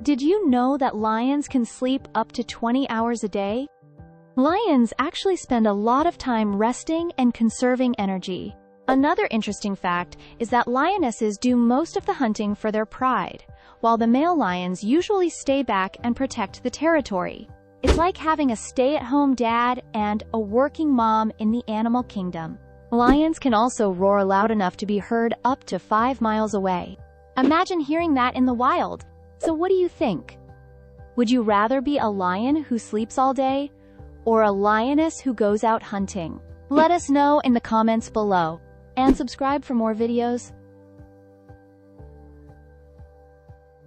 Did you know that lions can sleep up to 20 hours a day? Lions actually spend a lot of time resting and conserving energy. Another interesting fact is that lionesses do most of the hunting for their pride, while the male lions usually stay back and protect the territory. It's like having a stay-at-home dad and a working mom in the animal kingdom. Lions can also roar loud enough to be heard up to 5 miles away. Imagine hearing that in the wild. So what do you think? Would you rather be a lion who sleeps all day, or a lioness who goes out hunting? Let us know in the comments below, and subscribe for more videos.